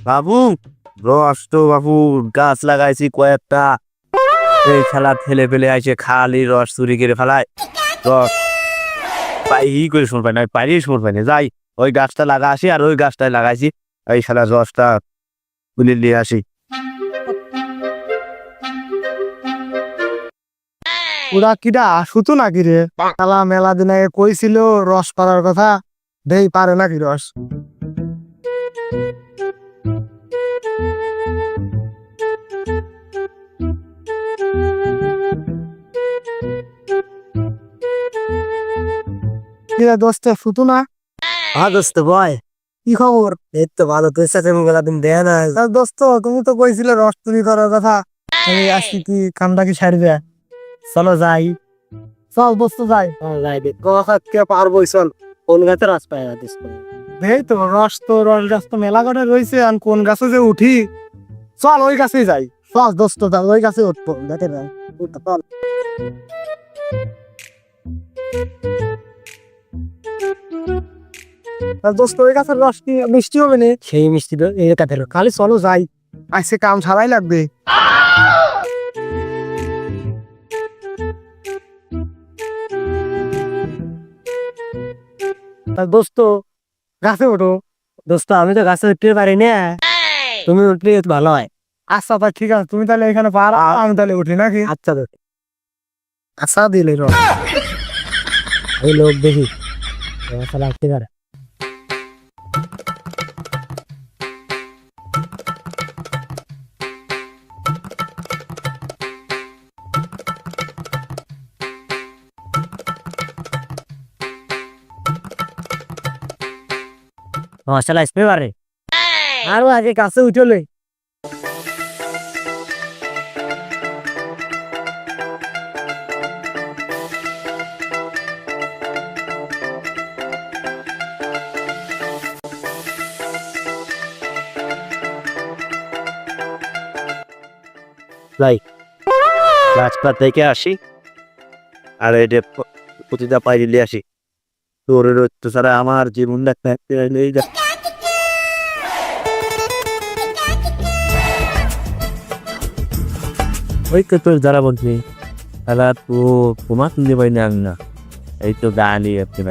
বাবু, রস তো বাবু গাছ লাগাইছি কয়েকটা, এই খেলা ঠেলে ফেলে আইসে খালি রস চুরি করে ফেলায়। রস পাই করে শুন পাই না, পাইনি শুন পাই না। যাই ওই গাছটা লাগা আসি, আর ওই গাছটায় লাগাইছি এই খেলা রসটা তুলে নিয়ে আসি। ওরা কিটা আসুতো নাকি রে? খেলা মেলা দিন আগে কইছিল রস পাড়ার কথা, দেই পারে নাকি রস? কিরা দোস্ত ফুটু না? হ্যাঁ দোস্ত বয়, কি খবর? এই তো ভালো। তোর সাথে মেলা দিন দেয় না। দোস্ত তুমি তো কইছিলে রস চুরি করার কথা, আমি আসছি কি কামটা কি ছাড়বে? চলো যাই। চল দোস্ত যাই। যাই দেখ কে পারবো, চল। কোন গাছে রস পায় না দিস করে। এই তো রস গাছ তো মেলা করে রয়েছে, আর কোন গাছে যে উঠি, চল ওই গাছেই যাই। চল দোস্ত, ওই গাছে উঠবো। দেখে না উঠতে চল। দোস্ত ওই গাছের রস কি মিষ্টি হবে না? সেই মিষ্টি তো এই কাঠের খালি চলো যাই। আজকে কাম ছাড়াই লাগবে। দোস্ত গাছে ওঠো। দোস্ত আমি তো গাছে উঠতে পারি না, তুমি উঠলে একটু ভালো হয়। আচ্ছা তা ঠিক আছে, তুমি তাহলে এখানে পার, আমি তাহলে উঠি নাকি? আচ্ছা দোস্ত, আচ্ছা দিলে রস। ওই লোক দেখি রসা লাগতে পারে। মশলা আসতে পারে। আরো আগে কাছে উঠলে যাই গাছটা থেকে আসি, আর এটা প্রতিটা পাই নিয়ে আসি। তোর তো ছাড়া আমার জীবনটা ওই তো তোর যারা বলছি তারা তো তোমার তুলতে পারি না আমি না। এই তো গালি আপনি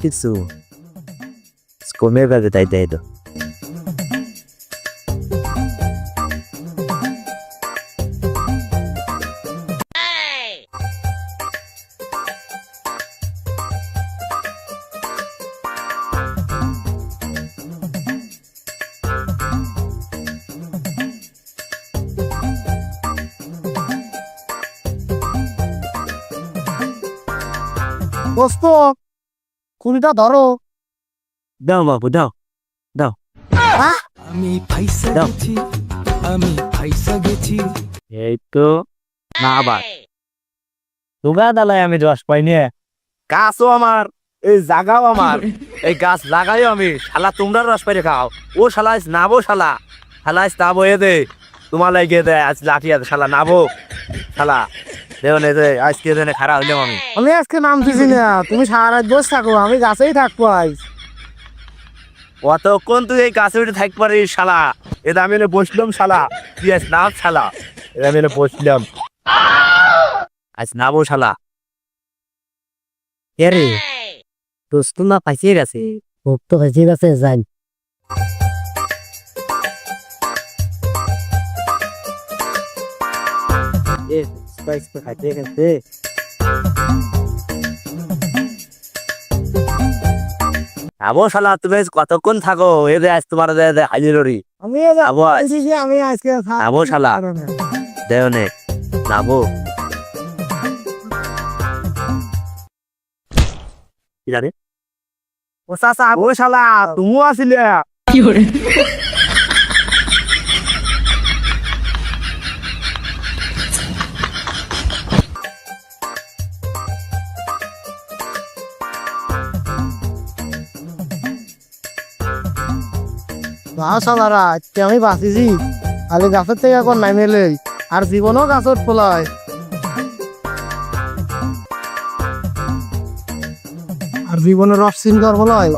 কিছু কমে গেছে তাই তাই তো। দোস্ত কুড়িটা ধরো। দাও বাবু দাও দাও। আমি ফাইসা দাও। গেছি, আমি ফাইসা গেছি। এই তো না আবার তোগা দালায় আমি রস পাইনি। গাছও আমার, এই জাগাও আমার, এই গাছ লাগাইও আমি। শালা তোমরা রস পাইরে খাও। ও শালা নাবো, শালা শালা নাবো এ দে তোমার লাগে দে আজ লাঠি আছে শালা নাবো। শালা দেও নে দে আজকে দিনে খারাপ হইলাম আমি। আমি আজকে নামতেছি না, তুমি সারা রাত বসে থাকো, আমি গাছেই থাকবো আজ। অতক্ষণ তুই এই গাছে উঠে থাকতে পারিস শালা। এটা আমি এনে বসলাম শালা, তুই আজ নাম শালা। এটা আমি এনে বসলাম, আজ নাবো শালা। এরে দোস্ত না পাইছে গেছে, খুব তো পাইছে গেছে যাই। এ স্পাইস তো খাইতে গেছে। আবো শালা তুমি কতক্ষণ থাকো এ দে আজ তোমার হাজিরি। আমি আবো আজ আমি আজকে আবো শালা দেও নে নাবো। কি জানে ও চাচা ও শালা তুমিও আছিলে না শালারা আজকে আমি বাঁচিছি খালি গাছের থেকে এখন নামেলে আর জীবনও গাছত ফলায় আর জীবনের রস চিন্তার ফলায়